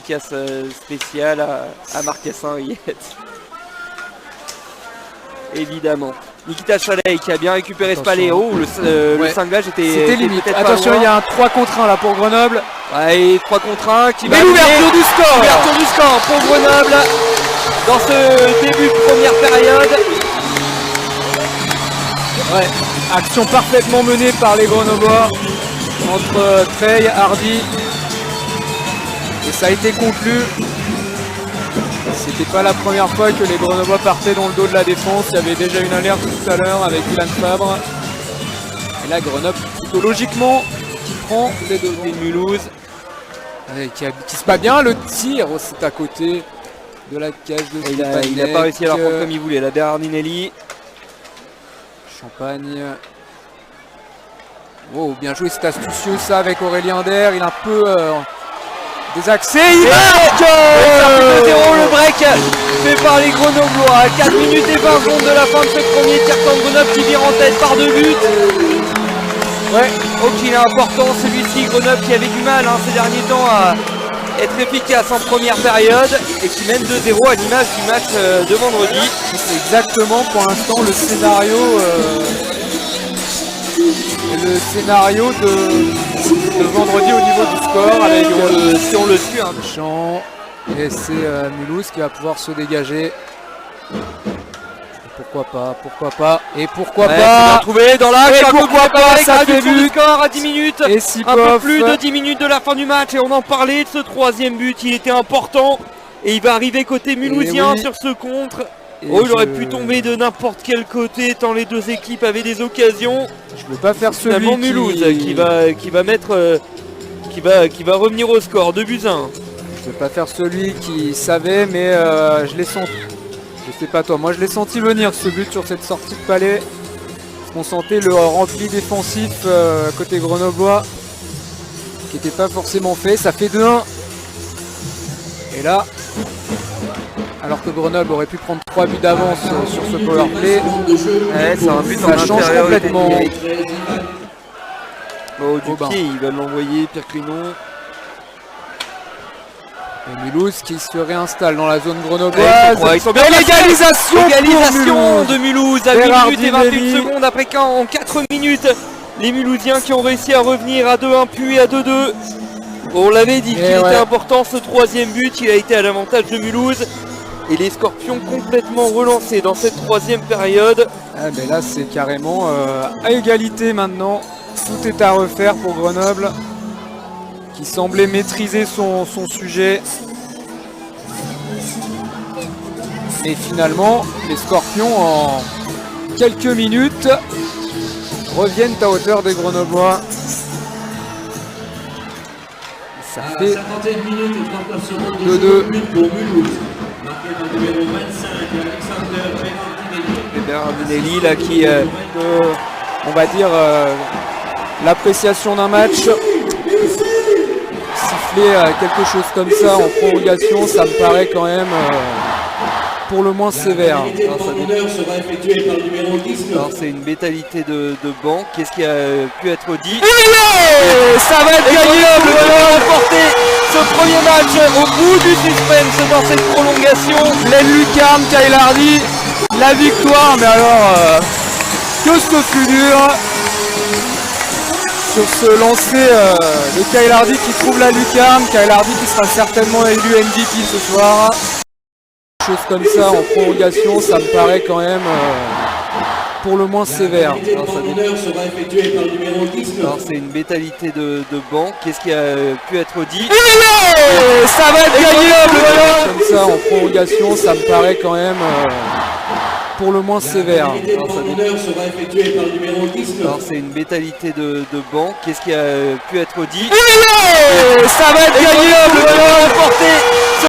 dédicace spéciale à Marcassin Riette. Évidemment. Nikita Chalei qui a bien récupéré ce palais. Oh, le cinglage était limite. Attention, il y a un 3 contre 1 là pour Grenoble. Ouais, et 3 contre 1 qui va. L'ouverture du score. L'ouverture du score pour Grenoble dans ce début de première période. Ouais, action parfaitement menée par les Grenoblois entre Trey, Hardy. Et ça a été conclu. C'était pas la première fois que les Grenoblois partaient dans le dos de la défense. Il y avait déjà une alerte tout à l'heure avec Ilan Fabre. Et là, Grenoble, plutôt logiquement, qui prend les devants. Mulhouse. Qui se bat bien. Le tir, c'est à côté de la cage de Stepanek. Il n'a pas réussi à la prendre comme il voulait. La Bernardinelli. Champagne. Oh, bien joué, c'est astucieux ça avec Aurélien Der. Il est un peu désaxé. Il marque 2-0, le break fait par les Grenoblois à 4 minutes et 20 secondes de la fin de ce premier tiers-temps de Grenoble qui vire en tête par 2 buts. Ouais, oh qu'il est important celui-ci, Grenoble qui avait du mal ces derniers temps à être efficace en première période et qui mène 2-0 à l'image du match de vendredi. C'est exactement pour l'instant le scénario de vendredi au niveau du score avec si on le suit Champ et c'est Mulhouse qui va pouvoir se dégager. Pourquoi pas et pourquoi pas trouver dans l'axe, pourquoi pas, ça fait but. Score à 10 minutes et un peu plus de 10 minutes de la fin du match et on en parlait de ce troisième but, il était important et il va arriver côté mulhousien sur ce contre. Il aurait pu tomber de n'importe quel côté tant les deux équipes avaient des occasions. Je veux pas faire celui Mulhouse qui va mettre qui va revenir au score 2-1. Je veux pas faire celui qui savait mais je l'ai senti. Je sais pas toi, moi je l'ai senti venir ce but sur cette sortie de palais. Parce qu'on sentait le rempli défensif côté grenoblois qui n'était pas forcément fait. Ça fait 2-1. Et là, alors que Grenoble aurait pu prendre 3 buts d'avance sur ce powerplay, ça change complètement. Du pied, il va l'envoyer, Pierre Crinon. Et Mulhouse qui se réinstalle dans la zone grenobloise. Ils sont bien égalisation de Mulhouse à 8 minutes et 28 secondes après qu'en 4 minutes, les Mulhousiens qui ont réussi à revenir à 2-1 puis à 2-2. On l'avait dit qu'il était important ce troisième but, il a été à l'avantage de Mulhouse. Et les Scorpions complètement relancés dans cette troisième période. Mais là c'est carrément à égalité maintenant. Tout est à refaire pour Grenoble qui semblait maîtriser son sujet. Et finalement les Scorpions en quelques minutes reviennent à hauteur des Grenoblois. Ça fait 51 minutes et 39 secondes 2-2 pour Mulhouse. Marqué par le numéro 25, Alexander Bernardinelli là qui on va dire l'appréciation d'un match. Siffler quelque chose comme ça en prolongation, ça me paraît quand même pour le moins sévère. Alors c'est une bétalité de banc. Qu'est-ce qui a pu être dit? Ça va être gagné. Remporter ce premier match au bout du suspense dans cette prolongation. Glenn Lucarne, Kyle Hardy, la victoire, mais alors que ce fut dur sur ce lancer de Kyle Hardy qui trouve la lucarne. Kyle Hardy qui sera certainement élu MVP ce soir. Chose comme ça en prolongation, ça me paraît quand même pour le moins sévère. Alors c'est une bétalité de banc. Qu'est-ce qui a pu être dit? Ça va être gagné. Comme ça en prolongation, ça me paraît quand même pour le moins sévère. Alors c'est une bétalité de banc. Qu'est-ce qui a pu être dit? Ça va être gagné. Remporter